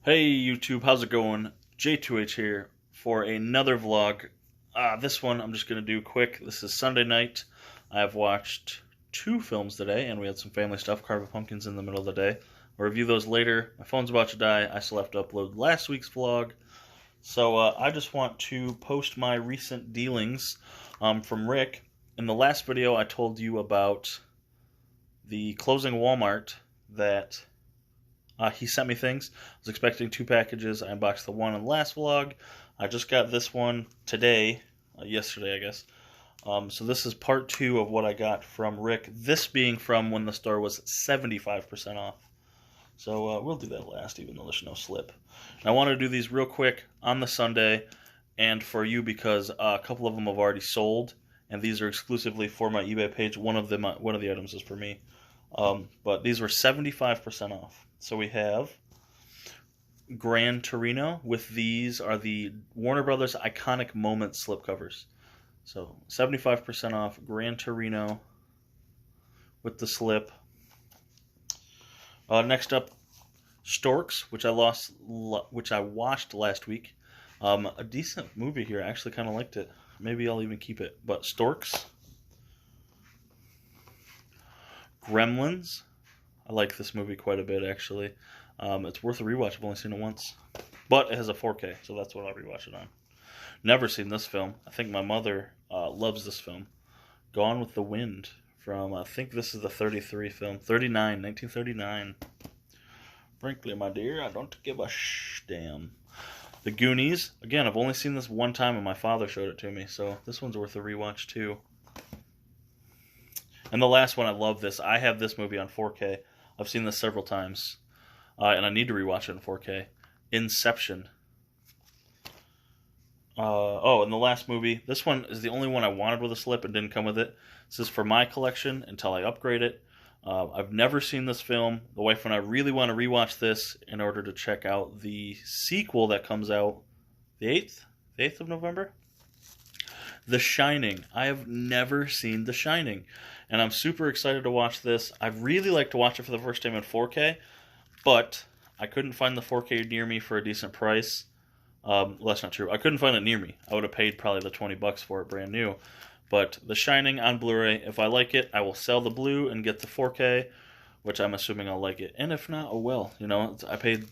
Hey YouTube, how's it going? JTwoH here for another vlog. This one I'm just going to do quick. This is Sunday night. I have watched 2 films today, and we had some family stuff, Carve a Pumpkins in the middle of the day. I'll review those later. My phone's about to die. I still have to upload last week's vlog. So I just want to post my recent dealings from Rick. In the last video I told you about the closing Walmart that... he sent me things. I was expecting 2 packages. I unboxed the one in the last vlog. I just got this one today, yesterday I guess. So this is part 2 of what I got from Rick. This being from when the store was 75% off. So we'll do that last, even though there's no slip. And I want to do these real quick on the Sunday, and for you because a couple of them have already sold, and these are exclusively for my eBay page. One of the items is for me. But these were 75% off. So we have Gran Torino. With these are the Warner Brothers Iconic Moments slipcovers. So 75% off Gran Torino with the slip. Next up, Storks, which I watched last week. A decent movie here. I actually kind of liked it. Maybe I'll even keep it. But Storks. Gremlins. I like this movie quite a bit, actually. It's worth a rewatch. I've only seen it once. But it has a 4K, so that's what I'll rewatch it on. Never seen this film. I think my mother loves this film. Gone with the Wind from, I think this is the 33 film. 1939. Frankly, my dear, I don't give a damn. The Goonies. Again, I've only seen this one time, and my father showed it to me, so this one's worth a rewatch, too. And the last one, I love this. I have this movie on 4K. I've seen this several times, and I need to rewatch it in 4K. Inception. And the last movie. This one is the only one I wanted with a slip and didn't come with it. This is for my collection until I upgrade it. I've never seen this film. The wife and I really want to rewatch this in order to check out the sequel that comes out the 8th? The 8th of November? The Shining. I have never seen The Shining, and I'm super excited to watch this. I'd really like to watch it for the first time in 4K, but I couldn't find the 4K near me for a decent price. Well, that's not true. I couldn't find it near me. I would have paid probably the $20 for it brand new. But The Shining on Blu-ray, if I like it, I will sell the blue and get the 4K, which I'm assuming I'll like it. And if not, oh well. You know, I paid,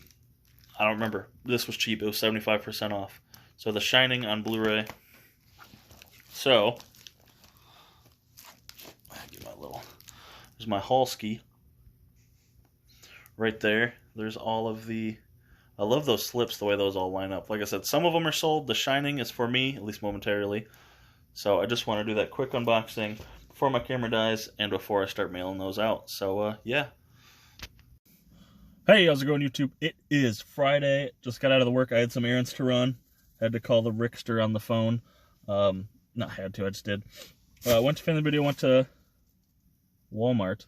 I don't remember. This was cheap. It was 75% off. So The Shining on Blu-ray. So, get my little, there's my Halski right there. There's all of the, I love those slips, the way those all line up. Like I said, some of them are sold. The Shining is for me, at least momentarily. So I just want to do that quick unboxing before my camera dies and before I start mailing those out. So, yeah. Hey, how's it going, YouTube? It is Friday. Just got out of the work. I had some errands to run. Had to call the Rickster on the phone. Not had to, I just did. Went to family video, went to Walmart,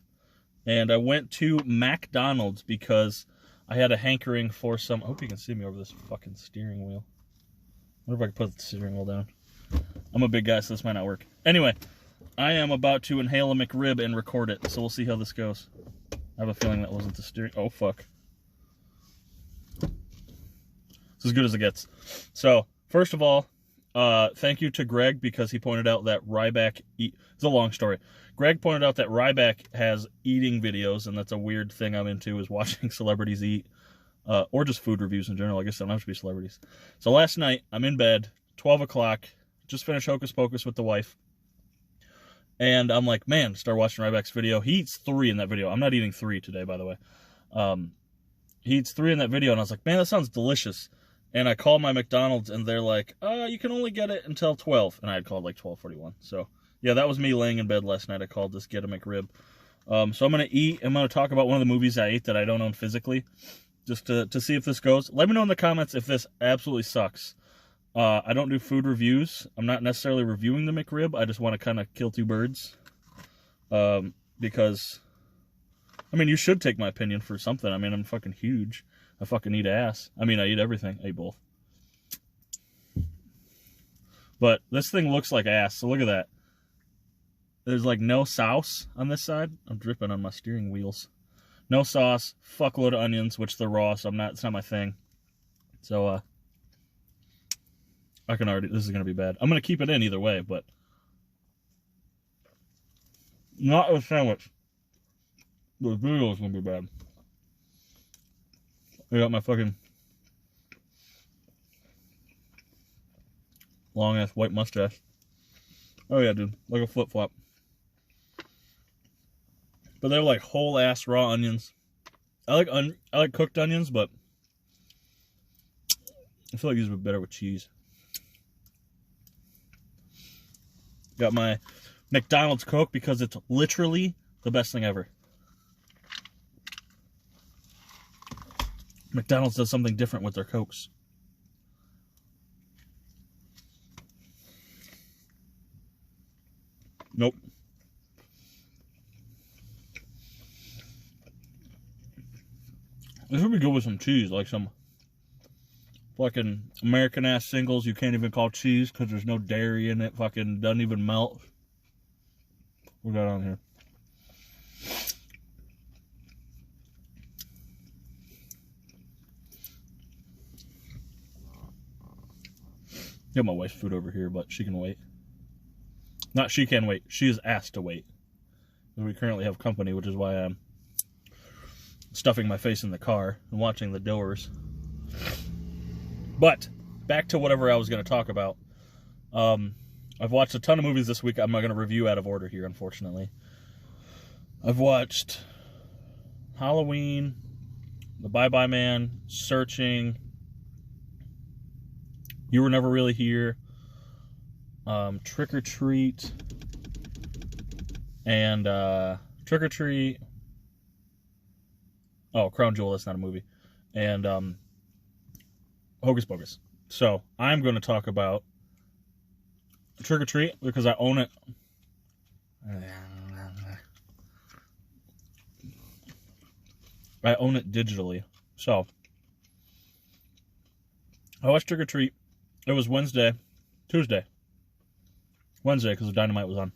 and I went to McDonald's because I had a hankering for some... I hope you can see me over this fucking steering wheel. I wonder if I can put the steering wheel down. I'm a big guy, so this might not work. Anyway, I am about to inhale a McRib and record it, so we'll see how this goes. I have a feeling that wasn't the steering... Oh, fuck. It's as good as it gets. So, first of all, thank you to Greg, because he pointed out that Ryback it's a long story. Greg pointed out that Ryback has eating videos, and that's a weird thing I'm into, is watching celebrities eat, or just food reviews in general. I guess they don't have to be celebrities. So last night, I'm in bed, 12 o'clock, just finished Hocus Pocus with the wife, and I'm like, man, start watching Ryback's video. He eats 3 in that video. I'm not eating 3 today, by the way. He eats 3 in that video, and I was like, man, that sounds delicious. And I called my McDonald's, and they're like, you can only get it until 12. And I had called like 12:41. So, yeah, that was me laying in bed last night. I called this Get a McRib. So I'm going to eat. I'm going to talk about one of the movies I ate that I don't own physically, just to see if this goes. Let me know in the comments if this absolutely sucks. I don't do food reviews. I'm not necessarily reviewing the McRib. I just want to kind of kill 2 birds. Because, I mean, you should take my opinion for something. I mean, I'm fucking huge. I fucking eat ass. I mean, I eat everything. I eat both. But this thing looks like ass, so look at that. There's like no sauce on this side. I'm dripping on my steering wheels. No sauce, fuckload of onions, which they're raw, so it's not my thing. So, I can already, this is going to be bad. I'm going to keep it in either way, but not with sandwich. The video is going to be bad. I got my fucking long ass white mustache. Oh yeah, dude, like a flip flop. But they're like whole ass raw onions. I like cooked onions, but I feel like these would be better with cheese. Got my McDonald's Coke because it's literally the best thing ever. McDonald's does something different with their Cokes. Nope. This would be good with some cheese, like some fucking American-ass singles you can't even call cheese because there's no dairy in it. Fucking doesn't even melt. What we got on here? Got my wife's food over here, but she can wait. Not she can wait. She is asked to wait. We currently have company, which is why I'm stuffing my face in the car and watching the doors. But back to whatever I was going to talk about. I've watched a ton of movies this week. I'm not going to review out of order here, unfortunately. I've watched Halloween, The Bye-Bye Man, Searching, You Were Never Really Here, Trick or Treat, and Trick or Treat. Oh, Crown Jewel, that's not a movie. And Hocus Pocus. So, I'm going to talk about Trick or Treat because I own it. I own it digitally. So, I watched Trick or Treat. It was Tuesday, because the Dynamite was on.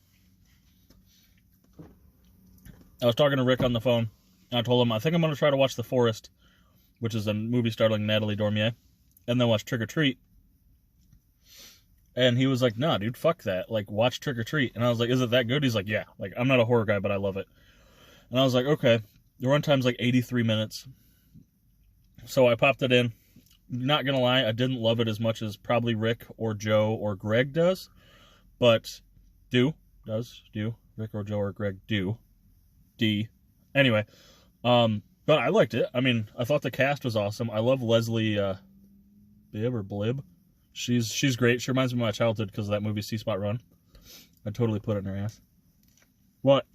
I was talking to Rick on the phone, and I told him I think I'm going to try to watch The Forest, which is a movie starring Natalie Dormier, and then watch Trick or Treat. And he was like, nah, dude, fuck that. Like, watch Trick or Treat. And I was like, is it that good? He's like, yeah. Like, I'm not a horror guy, but I love it. And I was like, okay. The runtime's like 83 minutes. So I popped it in. Not gonna lie, I didn't love it as much as probably Rick or Joe or Greg does. But Rick or Joe or Greg do. Anyway, but I liked it. I mean, I thought the cast was awesome. I love Leslie Bibb or Blib. She's great. She reminds me of my childhood because of that movie C-Spot Run. I'd totally put it in her ass. What?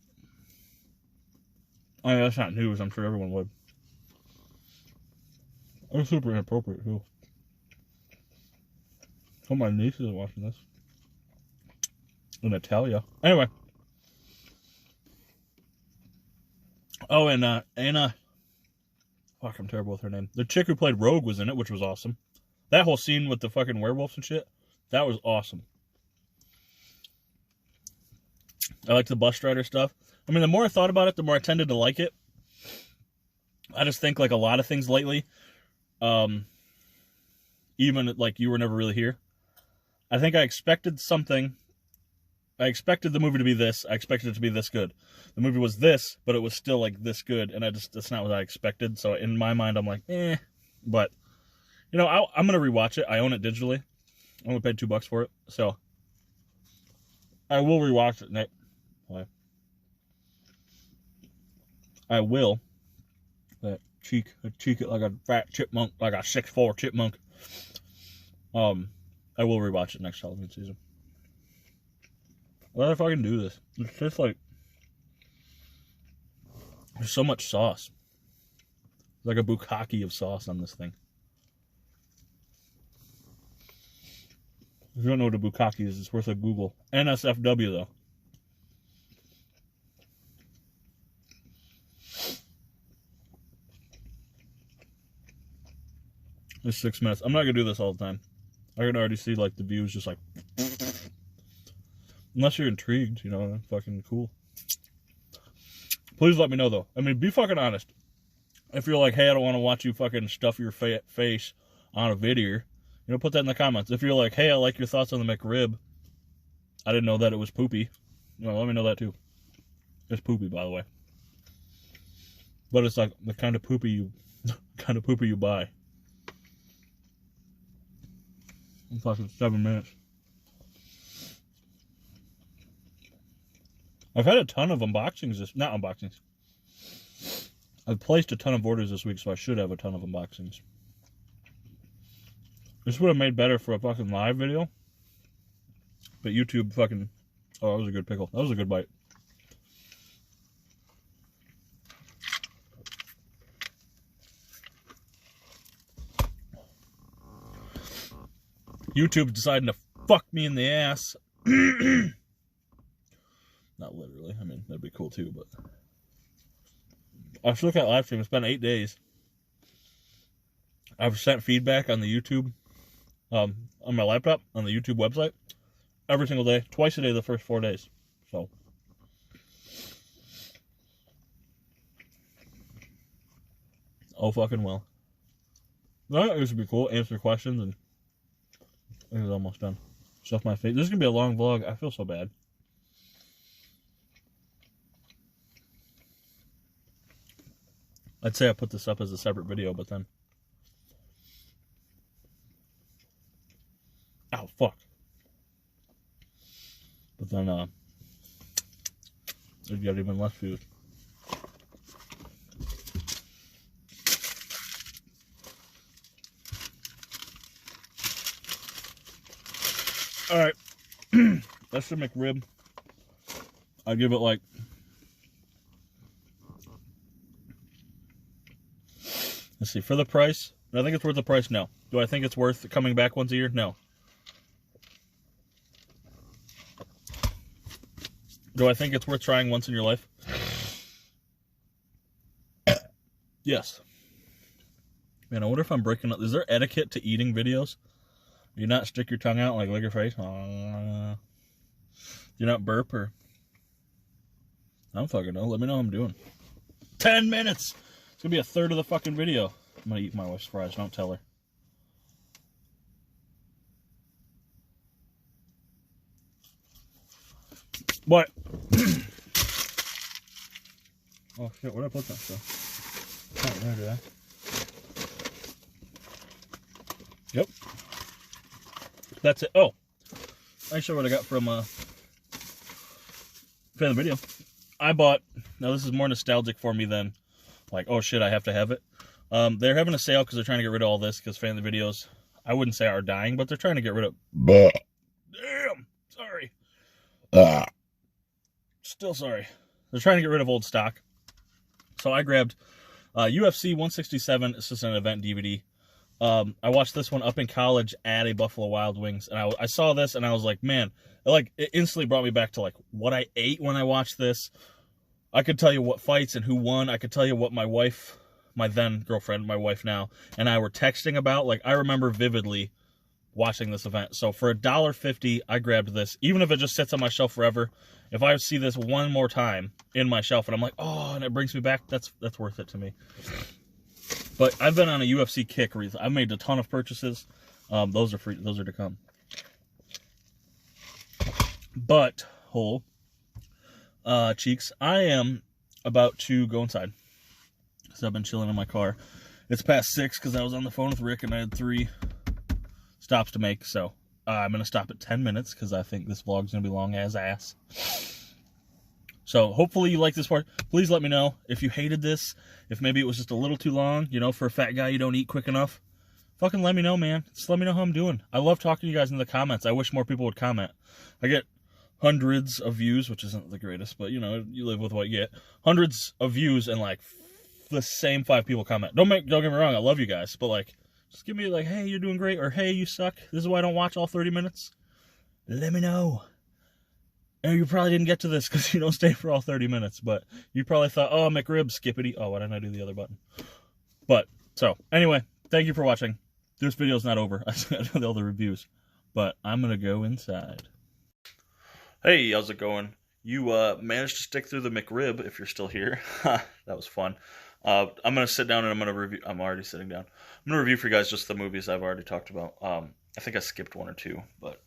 I mean, that's not news. I'm sure everyone would. It's super inappropriate, too. Oh, my nieces are watching this. In Italia. Anyway. Oh, and Anna. Fuck, I'm terrible with her name. The chick who played Rogue was in it, which was awesome. That whole scene with the fucking werewolves and shit, that was awesome. I liked the bus rider stuff. I mean, the more I thought about it, the more I tended to like it. I just think, like, a lot of things lately, even, like, You Were Never Really Here, I think I expected something. I expected the movie to be this. I expected it to be this good. The movie was this, but it was still, like, this good, and that's not what I expected. So, in my mind, I'm like, eh. But, you know, I'm going to rewatch it. I own it digitally. I only paid $2 for it, so I will rewatch it. I will. Cheek it like a fat chipmunk, like a 6'4" chipmunk. I will rewatch it next Halloween season. What if I can do this? It's just like there's so much sauce. Like a bukkake of sauce on this thing. If you don't know what a bukkake is, it's worth a Google. NSFW though. It's 6 minutes. I'm not going to do this all the time. I can already see, like, the views just like... Unless you're intrigued, you know, fucking cool. Please let me know, though. I mean, be fucking honest. If you're like, hey, I don't want to watch you fucking stuff your face on a video, put that in the comments. If you're like, hey, I like your thoughts on the McRib. I didn't know that it was poopy. Let me know that too. It's poopy, by the way. But it's like the kind of poopy you buy. In fucking 7 minutes. I've had a ton of unboxings not unboxings. I've placed a ton of orders this week, so I should have a ton of unboxings. This would have made better for a fucking live video. But YouTube fucking... Oh, that was a good pickle. That was a good bite. YouTube deciding to fuck me in the ass. Not literally. I mean, that'd be cool too, but... I've looked at live stream. It's been 8 days. I've sent feedback on the YouTube, on my laptop, on the YouTube website, every single day, twice a day the first 4 days. So, oh fucking well. This would be cool. Answer questions, and I think it's almost done. Stuff my face. This is gonna be a long vlog. I feel so bad. I'd say I put this up as a separate video, but then... Oh, fuck. But then, it'd get even less views. Alright. That's the McRib. I'd give it like... Let's see, for the price, do I think it's worth the price? No. Do I think it's worth coming back once a year? No. Do I think it's worth trying once in your life? Yes. Man, I wonder if I'm breaking up. Is there etiquette to eating videos? Do you not stick your tongue out, like lick your face? Do you not burp, or... I don't fucking know. Let me know how I'm doing. 10 minutes! It's gonna be a third of the fucking video. I'm gonna eat my wife's fries, don't tell her. What? Oh shit, where'd I put that stuff? Oh, there, did I? Yep. That's it. Oh! I show what I got from fan of the video. I bought, now this is more nostalgic for me than like, oh shit, I have to have it. They're having a sale because they're trying to get rid of all this, because fan of the videos, I wouldn't say are dying, but they're trying to get rid of... Damn! Sorry. Still sorry. They're trying to get rid of old stock. So I grabbed UFC 167 Assistant Event DVD. I watched this one up in college at a Buffalo Wild Wings, and I saw this, and I was like, man, it instantly brought me back to like what I ate when I watched this. I could tell you what fights and who won. I could tell you what my wife, my then girlfriend, my wife now, and I were texting about. Like, I remember vividly watching this event. So for $1.50, I grabbed this. Even if it just sits on my shelf forever, if I see this one more time in my shelf and I'm like, oh, and it brings me back, that's worth it to me. But I've been on a UFC kick recently. I've made a ton of purchases. Those are free. Those are to come. But, cheeks, I am about to go inside. So I've been chilling in my car. It's past 6 because I was on the phone with Rick and I had 3 stops to make. So I'm going to stop at 10 minutes because I think this vlog's going to be long as ass. So hopefully you like this part. Please let me know if you hated this. If maybe it was just a little too long. You know, for a fat guy you don't eat quick enough. Fucking let me know, man. Just let me know how I'm doing. I love talking to you guys in the comments. I wish more people would comment. I get hundreds of views, which isn't the greatest, but you know, you live with what you get. Hundreds of views and like the same 5 people comment. Don't get me wrong, I love you guys, but like, just give me like, hey, you're doing great, or hey, you suck. This is why I don't watch all 30 minutes. Let me know. And you probably didn't get to this because you don't stay for all 30 minutes, but you probably thought, oh, McRib, skippity. Oh, why didn't I do the other button? But, so, anyway, thank you for watching. This video's not over. I still got all the reviews, but I'm going to go inside. Hey, how's it going? You managed to stick through the McRib if you're still here. That was fun. I'm gonna sit down and I'm gonna review. I'm already sitting down. I'm gonna review for you guys just the movies I've already talked about. I think I skipped one or two, but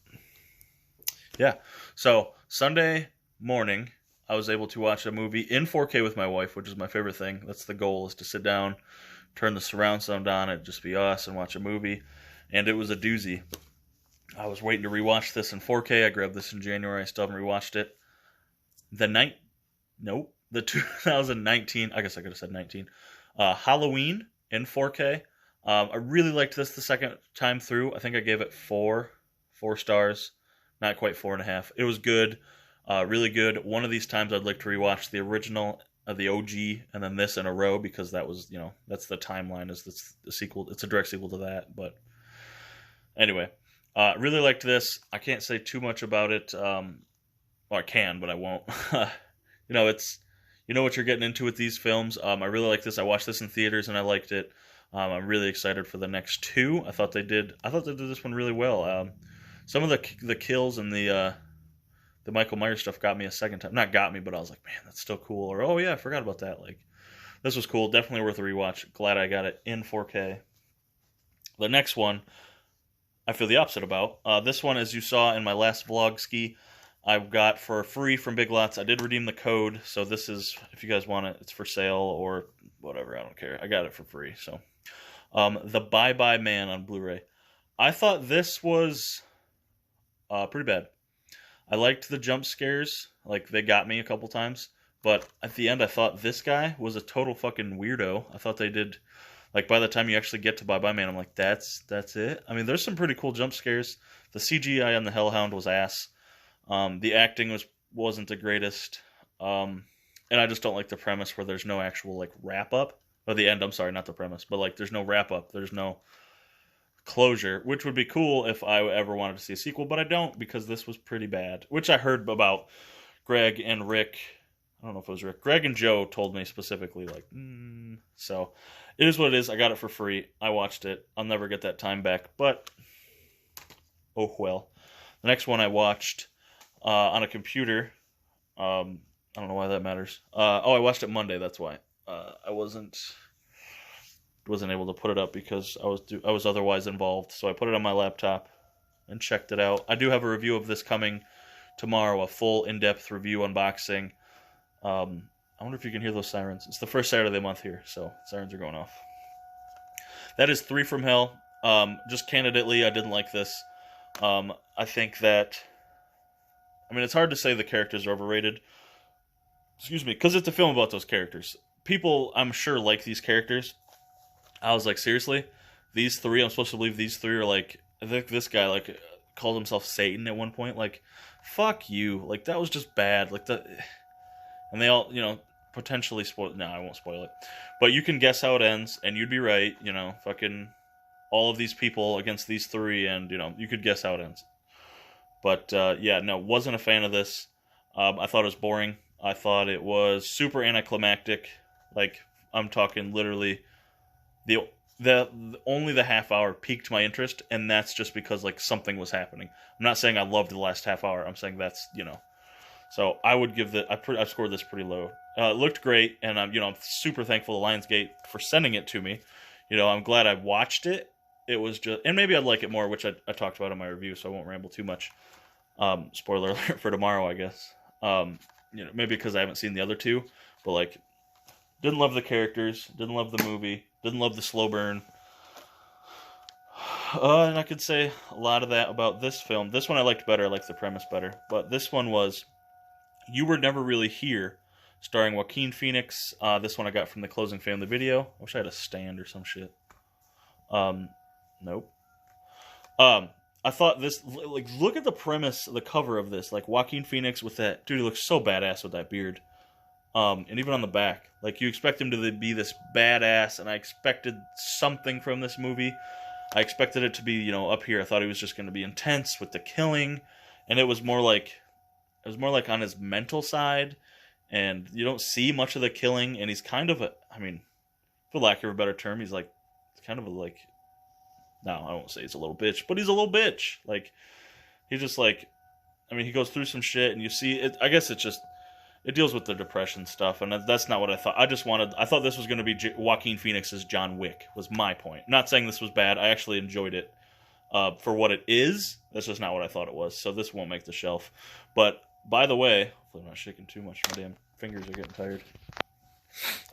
yeah. So Sunday morning, I was able to watch a movie in 4K with my wife, which is my favorite thing. That's the goal: is to sit down, turn the surround sound on, and just be us and watch a movie. And it was a doozy. I was waiting to rewatch this in 4K. I grabbed this in January. I still haven't rewatched it. The 2019, I guess I could have said 19, Halloween in 4K. I really liked this the second time through. I think I gave it four stars, not quite 4.5. It was good, really good. One of these times I'd like to rewatch the original, the OG, and then this in a row, because that was, that's the timeline, is the sequel. It's a direct sequel to that, but anyway. Really liked this. I can't say too much about it. Well, I can, but I won't. It's what you're getting into with these films. I really like this. I watched this in theaters and I liked it. I'm really excited for the next two. I thought they did this one really well. Some of the kills and the Michael Myers stuff got me a second time. Not got me, but I was like, man, that's still cool. Or, oh yeah, I forgot about that. Like, this was cool. Definitely worth a rewatch. Glad I got it in 4K. The next one, I feel the opposite about. This one, as you saw in my last vlog ski, I got for free from Big Lots. I did redeem the code, so this is, if you guys want it, it's for sale or whatever, I don't care. I got it for free, so. The Bye Bye Man on Blu-ray. I thought this was pretty bad. I liked the jump scares, like they got me a couple times, but at the end I thought this guy was a total fucking weirdo. I thought they did... Like, by the time you actually get to Bye Bye Man, I'm like, that's it? I mean, there's some pretty cool jump scares. The CGI on the Hellhound was ass. The acting wasn't the greatest. And I just don't like the premise where there's no actual, like, wrap-up. Or the end, I'm sorry, not the premise. But, like, there's no wrap-up. There's no closure, which would be cool if I ever wanted to see a sequel. But I don't, because this was pretty bad. Which I heard about Greg and Rick. I don't know if it was Rick. Greg and Joe told me specifically, like, So... It is what it is. I got it for free. I watched it. I'll never get that time back, but oh well. The next one I watched on a computer. I don't know why that matters. I watched it Monday. That's why. I wasn't able to put it up because I was otherwise involved. So I put it on my laptop and checked it out. I do have a review of this coming tomorrow. A full in-depth review unboxing. I wonder if you can hear those sirens. It's the first Saturday of the month here, so sirens are going off. That is 3 from Hell. Just candidly, I didn't like this. I think that... I mean, it's hard to say the characters are overrated. Excuse me, because it's a film about those characters. People, I'm sure, like these characters. I was like, seriously? These 3, I'm supposed to believe these 3 are like... I think this guy, like, called himself Satan at one point. Like, fuck you. Like, that was just bad. Like, and they all, potentially spoil... No, I won't spoil it. But you can guess how it ends, and you'd be right. Fucking all of these people against these 3, and, you could guess how it ends. But, yeah, no, wasn't a fan of this. I thought it was boring. I thought it was super anticlimactic. Like, I'm talking literally... Only the half hour piqued my interest, and that's just because, like, something was happening. I'm not saying I loved the last half hour. I'm saying that's, So I would give I scored this pretty low. It looked great, and I'm super thankful to Lionsgate for sending it to me. I'm glad I watched it. It was just, and maybe I'd like it more, which I talked about in my review, so I won't ramble too much. Spoiler alert for tomorrow, I guess. Maybe because I haven't seen the other 2, but like, didn't love the characters, didn't love the movie, didn't love the slow burn. And I could say a lot of that about this film. This one I liked better. I liked the premise better, but this one was You Were Never Really Here, starring Joaquin Phoenix. This one I got from the Closing Family Video. I wish I had a stand or some shit. Nope. I thought this, like, look at the premise, the cover of this. Like, Joaquin Phoenix with that, dude, he looks so badass with that beard. And even on the back. Like, you expect him to be this badass, and I expected something from this movie. I expected it to be, up here. I thought he was just going to be intense with the killing, and it was more like on his mental side, and you don't see much of the killing, and he's kind of for lack of a better term, he's like, kind of no, I won't say he's a little bitch, but he's a little bitch. Like, he's just like, he goes through some shit, and you see it. I guess it's just, it deals with the depression stuff, and that's not what I thought. I thought this was going to be Joaquin Phoenix's John Wick, was my point. Not saying this was bad. I actually enjoyed it for what it is. That's just not what I thought it was, so this won't make the shelf. But, by the way, hopefully I'm not shaking too much. My damn fingers are getting tired.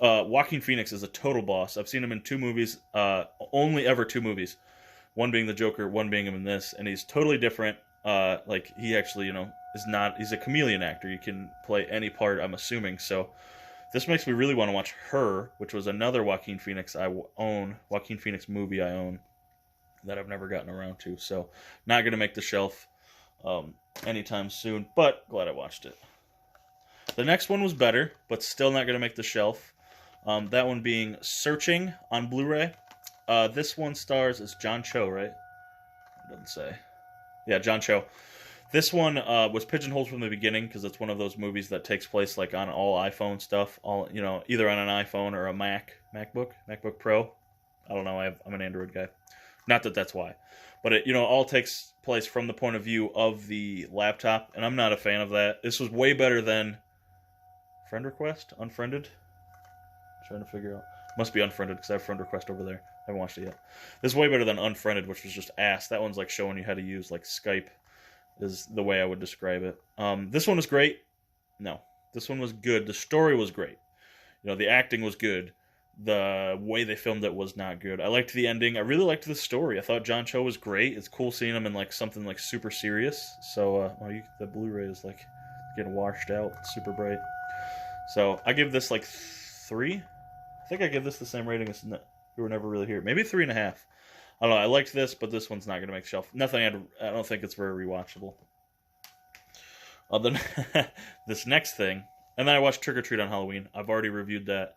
Joaquin Phoenix is a total boss. I've seen him in 2 movies, only ever 2 movies. One being The Joker, one being him in this, and he's totally different. Like, he actually, he's a chameleon actor. You can play any part, I'm assuming. So this makes me really want to watch Her, which was another Joaquin Phoenix movie I own that I've never gotten around to. So not going to make the shelf anytime soon, but glad I watched it. The next one was better, but still not going to make the shelf. That one being Searching on Blu-ray. This one stars as John Cho, right? It doesn't say. Yeah, John Cho. This one was pigeonholed from the beginning because it's one of those movies that takes place like on all iPhone stuff, either on an iPhone or a MacBook Pro. I don't know. I'm an Android guy. Not that that's why, but it all takes place from the point of view of the laptop, and I'm not a fan of that. This was way better than Friend Request, Unfriended. I'm trying to figure out. Must be Unfriended because I have Friend Request over there. I haven't watched it yet. This is way better than Unfriended, which was just ass. That one's like showing you how to use like Skype, is the way I would describe it. This one was great. No, this one was good. The story was great. The acting was good. The way they filmed it was not good. I liked the ending. I really liked the story. I thought John Cho was great. It's cool seeing him in like something like super serious. So the Blu-ray is like getting washed out. It's super bright. So I give this like 3. I think I give this the same rating as You Were Never Really Here. Maybe 3.5. I don't know. I liked this, but this one's not going to make shelf. I don't think it's very rewatchable. This next thing, and then I watched Trick or Treat on Halloween. I've already reviewed that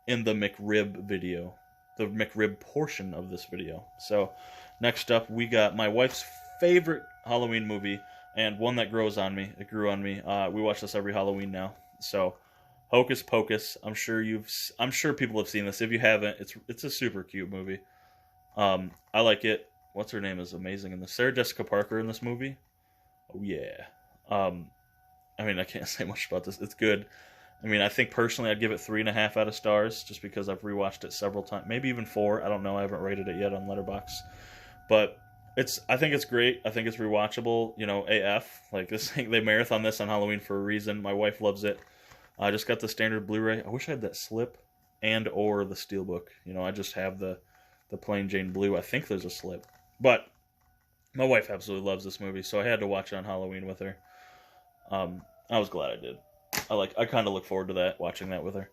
in the McRib video, the McRib portion of this video. So next up, we got my wife's favorite Halloween movie and one that grows on me. It grew on me. We watch this every Halloween now. So Hocus Pocus. I'm sure people have seen this. If you haven't, it's a super cute movie. I like it. What's her name is amazing in this. Sarah Jessica Parker in this movie. Oh yeah. I can't say much about this. It's good. I think personally I'd give it 3.5 out of stars just because I've rewatched it several times. Maybe even 4. I don't know. I haven't rated it yet on Letterboxd. But I think it's great. I think it's rewatchable, AF. Like this thing, they marathon this on Halloween for a reason. My wife loves it. I just got the standard Blu-ray. I wish I had that slip and or the Steelbook. I just have the plain Jane Blue. I think there's a slip. But my wife absolutely loves this movie, so I had to watch it on Halloween with her. I was glad I did. I kind of look forward to that, watching that with her.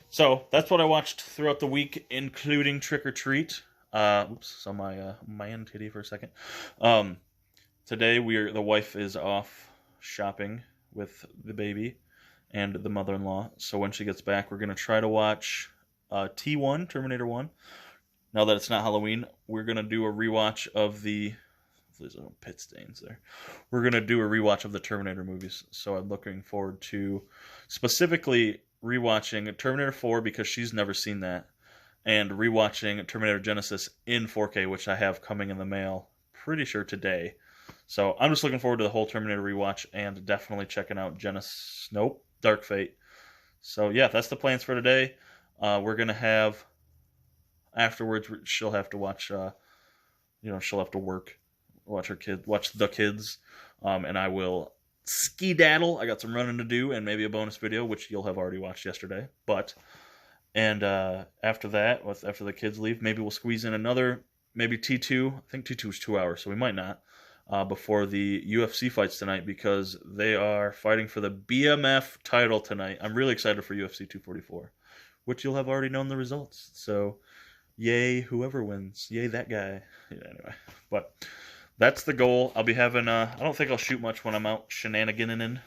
So that's what I watched throughout the week, including Trick or Treat. Oops, saw my man titty for a second. Today the wife is off shopping with the baby and the mother-in-law. So when she gets back, we're gonna try to watch T1, Terminator 1. Now that it's not Halloween, we're gonna do a rewatch of the. There's no pit stains there. We're going to do a rewatch of the Terminator movies. So I'm looking forward to specifically rewatching Terminator 4 because she's never seen that. And rewatching Terminator Genesis in 4K, which I have coming in the mail pretty sure today. So I'm just looking forward to the whole Terminator rewatch and definitely checking out Dark Fate. So yeah, that's the plans for today. We're going to have, afterwards, she'll have to watch, she'll have to work. Watch the kids, and I will ski-daddle. I got some running to do, and maybe a bonus video, which you'll have already watched yesterday. After that, after the kids leave, maybe we'll squeeze in another, maybe T2. I think T2 is 2 hours, so we might not, before the UFC fights tonight, because they are fighting for the BMF title tonight. I'm really excited for UFC 244, which you'll have already known the results. So, yay, whoever wins. Yay, that guy. Yeah, anyway, but that's the goal. I'll be having, I don't think I'll shoot much when I'm out shenaniganing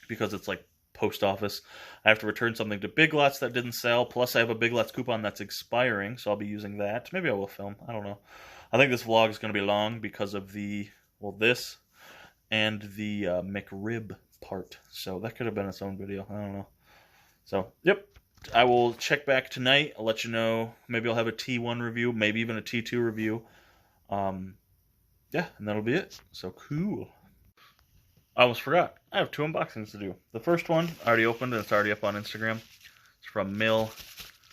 because it's like post office. I have to return something to Big Lots that didn't sell, plus I have a Big Lots coupon that's expiring, so I'll be using that. Maybe I will film. I don't know. I think this vlog is going to be long because of this and the McRib part. So that could have been its own video. I don't know. So, yep. I will check back tonight. I'll let you know. Maybe I'll have a T1 review, maybe even a T2 review. Yeah, and that'll be it. So cool. I almost forgot. I have 2 unboxings to do. The first one I already opened and it's already up on Instagram. It's from Mill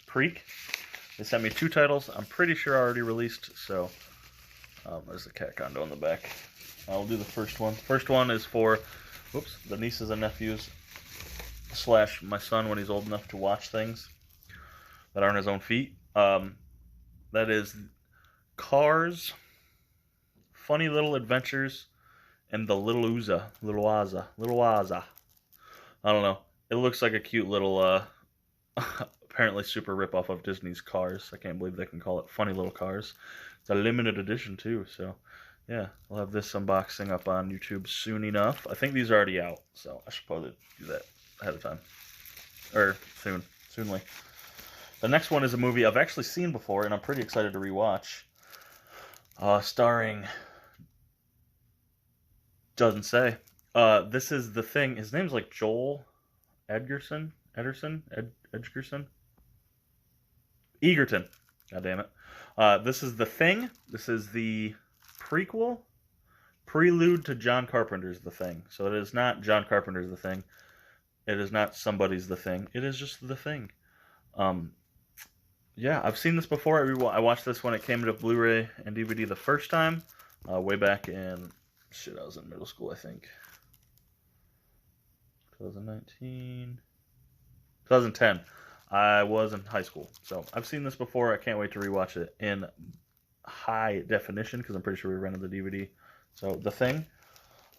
Creek. They sent me 2 titles. I'm pretty sure I already released, so there's the cat condo in the back. I'll do the first one. First one is for, the nieces and nephews / my son when he's old enough to watch things that aren't his own feet. That is Cars, Funny Little Adventures, and the Little Waza. I don't know. It looks like a cute little, apparently super rip-off of Disney's Cars. I can't believe they can call it Funny Little Cars. It's a limited edition, too, so yeah. I'll have this unboxing up on YouTube soon enough. I think these are already out, so I should probably do that ahead of time. Or soonly. The next one is a movie I've actually seen before, and I'm pretty excited to rewatch. Starring... Doesn't say. This is The Thing. His name's like Joel Edgerton? Egerton. God damn it. This is The Thing. This is the prelude to John Carpenter's The Thing. So it is not John Carpenter's The Thing. It is not somebody's The Thing. It is just The Thing. Yeah, I've seen this before. I watched this when it came to Blu-ray and DVD the first time. Way back in... Shit, I was in middle school, I think. 2010. I was in high school. So I've seen this before. I can't wait to rewatch it in high definition because I'm pretty sure we rented the DVD. So The Thing.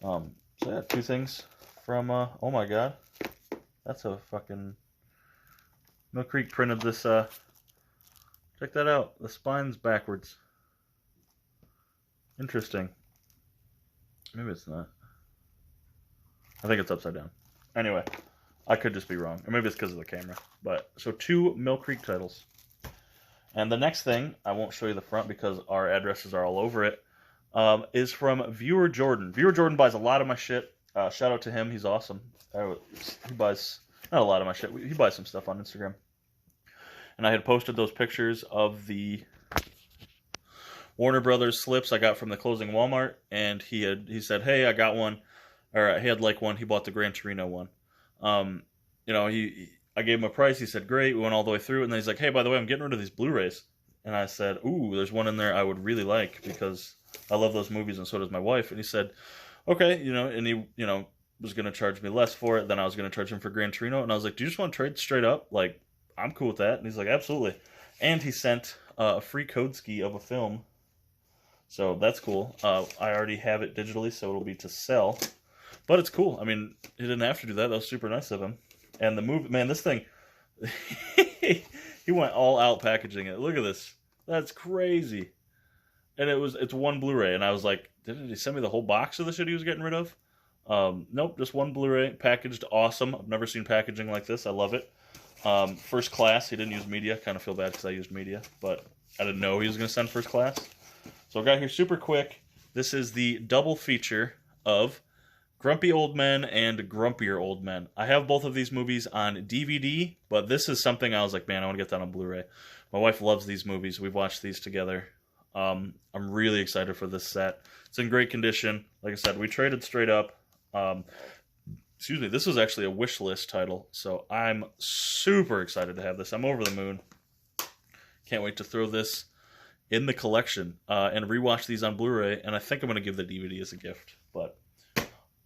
So yeah, 2 things from, oh my god. That's a fucking... Mill Creek printed this, check that out. The spine's backwards. Interesting. Maybe it's not. I think it's upside down. Anyway, I could just be wrong. Or maybe it's because of the camera. But, so 2 Mill Creek titles. And the next thing, I won't show you the front because our addresses are all over it, is from Viewer Jordan. Viewer Jordan buys a lot of my shit. Shout out to him. He's awesome. He buys, not a lot of my shit. He buys some stuff on Instagram. And I had posted those pictures of the Warner Brothers slips I got from the closing Walmart, and he said, hey, I got one, or he had like one. He bought the Gran Torino one. You know, I gave him a price. He said, great. We went all the way through, and then he's like, hey, by the way, I'm getting rid of these Blu-rays. And I said, ooh, there's one in there I would really like because I love those movies, and so does my wife. And he said, okay, you know, and he, you know, was going to charge me less for it than I was going to charge him for Gran Torino. And I was like, do you just want to trade straight up? Like, I'm cool with that. And he's like, absolutely. And he sent a free code ski of a film. So that's cool. I already have it digitally, so it'll be to sell. But it's cool. I mean, he didn't have to do that. That was super nice of him. And the movie, man, this thing, he went all out packaging it. Look at this. That's crazy. And it's one Blu-ray. And I was like, didn't he send me the whole box of the shit he was getting rid of? Nope, just one Blu-ray, packaged awesome. I've never seen packaging like this. I love it. First class. He didn't use media. Kind of feel bad because I used media. But I didn't know he was going to send first class. So I got here super quick. This is the double feature of Grumpy Old Men and Grumpier Old Men. I have both of these movies on DVD, but this is something I was like, man, I want to get that on Blu-ray. My wife loves these movies. We've watched these together. I'm really excited for this set. It's in great condition. Like I said, we traded straight up. Excuse me, this was actually a wish list title, so I'm super excited to have this. I'm over the moon. Can't wait to throw this in the collection and rewatch these on Blu-ray, and I think I'm going to give the DVD as a gift. But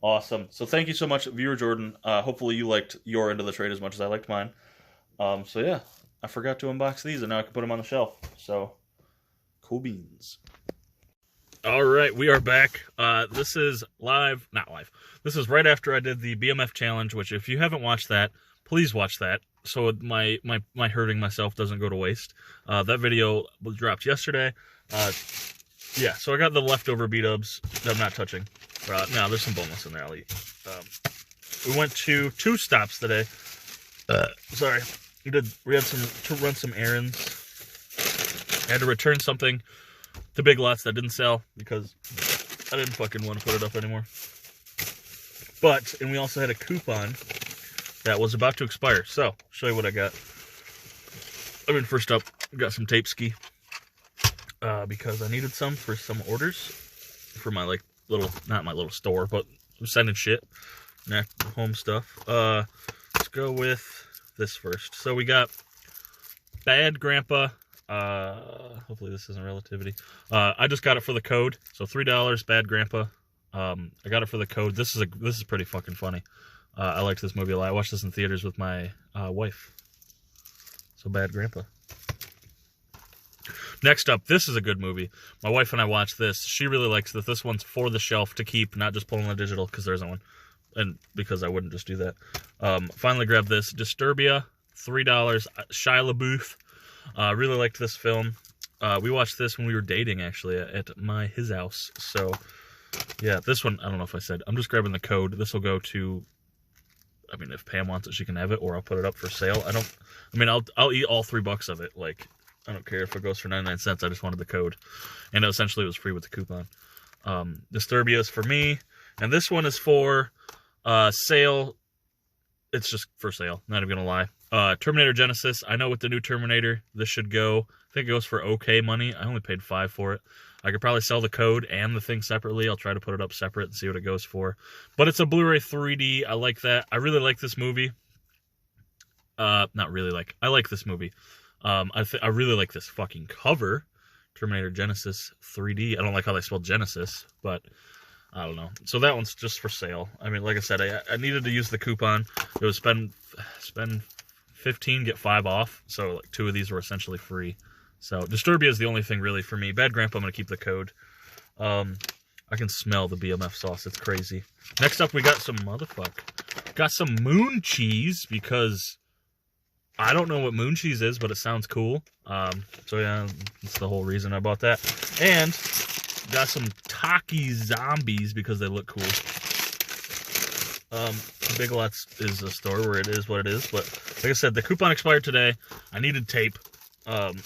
awesome. So thank you so much, Viewer Jordan. Hopefully you liked your end of the trade as much as I liked mine. So yeah, I forgot to unbox these, and now I can put them on the shelf. So, cool beans. All right, we are back. This is live, not live. This is right after I did the BMF challenge, which if you haven't watched that, please watch that. So my hurting myself doesn't go to waste. That video was dropped yesterday. Yeah, so I got the leftover B-dubs that I'm not touching. No, there's some boneless in there I'll eat. We went to 2 stops today. Sorry. We had to run some errands. I had to return something to Big Lots that didn't sell because I didn't fucking want to put it up anymore. And we also had a coupon that was about to expire. So, I'll show you what I got. First up, I got some tape ski. Because I needed some for some orders. For my, like, little, not my little store, but I'm sending shit. Home stuff. Let's go with this first. So we got Bad Grandpa. Hopefully this isn't relativity. I just got it for the code. So $3, Bad Grandpa. I got it for the code. This is pretty fucking funny. I liked this movie a lot. I watched this in theaters with my wife. So Bad Grandpa. Next up, this is a good movie. My wife and I watched this. She really likes this. This one's for the shelf to keep, not just pulling the digital, because there isn't one. And because I wouldn't just do that. Finally grabbed this. Disturbia, $3. Shia LaBeouf. Really liked this film. We watched this when we were dating, actually, at his house. So, yeah, this one, I don't know if I said. I'm just grabbing the code. This will go to, I mean, if Pam wants it, she can have it, or I'll put it up for sale. I'll eat all $3 of it. Like, I don't care if it goes for 99 cents. I just wanted the code. And essentially it was free with the coupon. Disturbia is for me. And this one is for sale. It's just for sale. Not even going to lie. Terminator Genesis. I know with the new Terminator, this should go. I think it goes for okay money. I only paid $5 for it. I could probably sell the code and the thing separately. I'll try to put it up separate and see what it goes for. But it's a Blu-ray 3D. I like that. I really like this movie. Not really like. I like this movie. I really like this fucking cover, Terminator Genesis 3D. I don't like how they spelled Genesis, but I don't know. So that one's just for sale. I mean, like I said, I needed to use the coupon. It was spend 15, get 5 off. So like 2 of these were essentially free. So Disturbia is the only thing really for me. Bad Grandpa, I'm gonna keep the code. I can smell the BMF sauce. It's crazy. Next up, we got some moon cheese because I don't know what moon cheese is, but it sounds cool. So yeah, that's the whole reason I bought that. And got some Taki Zombies because they look cool. Big Lots is a store where it is what it is, but like I said, the coupon expired today. I needed tape, and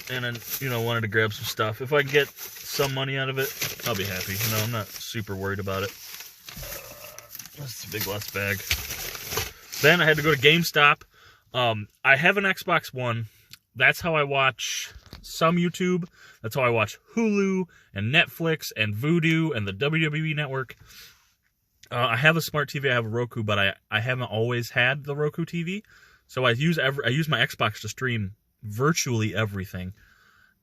then wanted to grab some stuff. If I can get some money out of it, I'll be happy. I'm not super worried about it. That's the Big Lots bag. Then I had to go to GameStop. I have an Xbox One. That's how I watch some YouTube. That's how I watch Hulu and Netflix and Vudu and the WWE Network. I have a smart TV. I have a Roku, but I haven't always had the Roku TV. So I use my Xbox to stream virtually everything.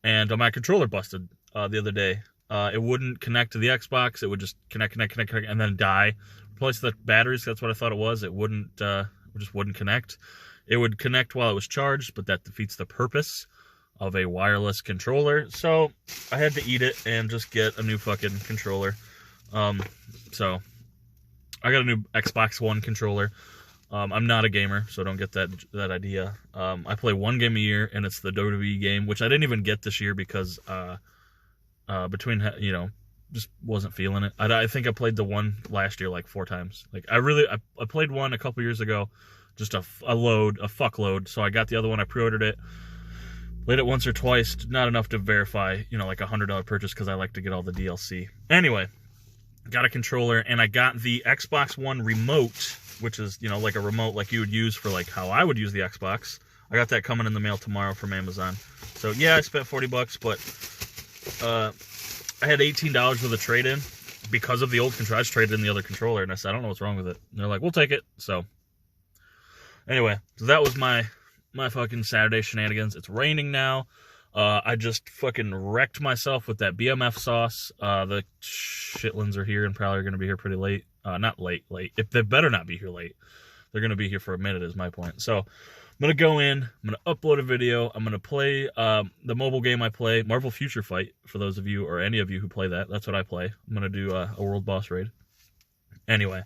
And my controller busted the other day. It wouldn't connect to the Xbox. It would just connect, and then die. Replace the batteries. That's what I thought it was. It just wouldn't connect. It would connect while it was charged, but that defeats the purpose of a wireless controller. So I had to eat it and just get a new fucking controller. So I got a new Xbox One controller. I'm not a gamer, so don't get that idea. I play one game a year, and it's the WWE game, which I didn't even get this year because just wasn't feeling it. I think I played the one last year like 4 times. Like I played one a couple years ago. Just a fuckload. So I got the other one. I pre-ordered it. Played it once or twice. Not enough to verify, like a $100 purchase because I like to get all the DLC. Anyway, got a controller and I got the Xbox One remote, which is, like a remote like you would use for like how I would use the Xbox. I got that coming in the mail tomorrow from Amazon. So yeah, I spent $40, but I had $18 worth of trade-in because of the old controller. I just traded in the other controller and I said, I don't know what's wrong with it. And they're like, we'll take it. So anyway, so that was my fucking Saturday shenanigans. It's raining now. I just fucking wrecked myself with that BMF sauce. The shitlins are here and probably are going to be here pretty late. Not late. If they better not be here late. They're going to be here for a minute is my point. So I'm going to go in. I'm going to upload a video. I'm going to play the mobile game I play, Marvel Future Fight, for those of you or any of you who play that. That's what I play. I'm going to do a world boss raid. Anyway,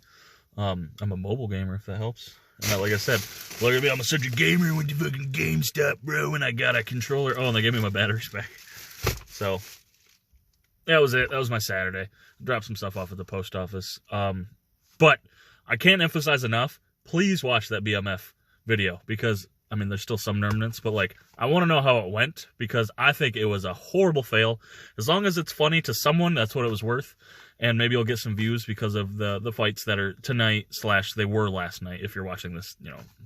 I'm a mobile gamer, if that helps. And like I said, look at me, I'm such a gamer when you fucking GameStop, bro, and I got a controller. Oh, and they gave me my batteries back. So, that was it. That was my Saturday. Dropped some stuff off at the post office. But I can't emphasize enough, please watch that BMF video, because, there's still some remnants, but, I want to know how it went, because I think it was a horrible fail. As long as it's funny to someone, that's what it was worth. And maybe you'll get some views because of the fights that are tonight / they were last night. If you're watching this,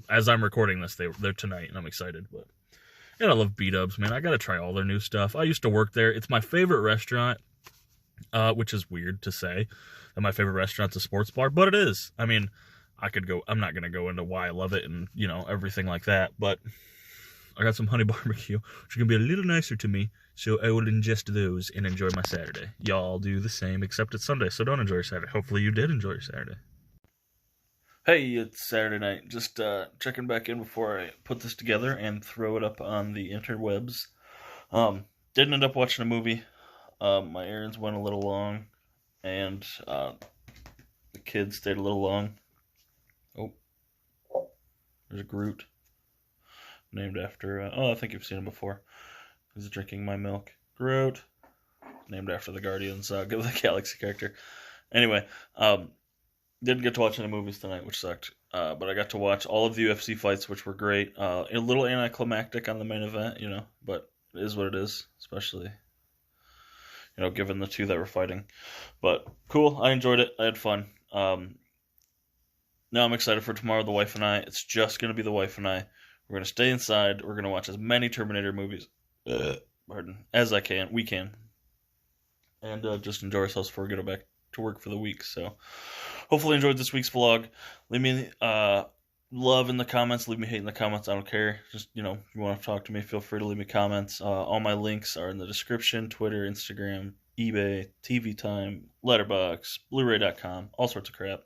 as I'm recording this, they're tonight, and I'm excited. But I love B-Dubs, man. I gotta try all their new stuff. I used to work there. It's my favorite restaurant. which is weird to say that my favorite restaurant's a sports bar, but it is. I mean, I'm not going to go into why I love it and, everything like that, but I got some honey barbecue, which is going to be a little nicer to me, so I will ingest those and enjoy my Saturday. Y'all do the same, except it's Sunday, so don't enjoy your Saturday. Hopefully you did enjoy your Saturday. Hey, it's Saturday night. Just checking back in before I put this together and throw it up on the interwebs. Didn't end up watching a movie. My errands went a little long, and the kids stayed a little long. Oh, there's a Groot. Named after, I think you've seen him before. He's drinking my milk. Groot. Named after the Guardians of the Galaxy character. Anyway, didn't get to watch any movies tonight, which sucked. But I got to watch all of the UFC fights, which were great. A little anticlimactic on the main event, but it is what it is, especially, given the two that were fighting. But cool, I enjoyed it. I had fun. Now I'm excited for tomorrow, the wife and I. It's just going to be the wife and I. We're going to stay inside. We're going to watch as many Terminator movies as we can. And just enjoy ourselves before we go back to work for the week. So hopefully enjoyed this week's vlog. Leave me love in the comments. Leave me hate in the comments. I don't care. Just, if you want to talk to me, feel free to leave me comments. All my links are in the description. Twitter, Instagram, eBay, TV Time, Letterboxd, Blu-ray.com, all sorts of crap.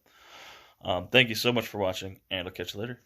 Thank you so much for watching, and I'll catch you later.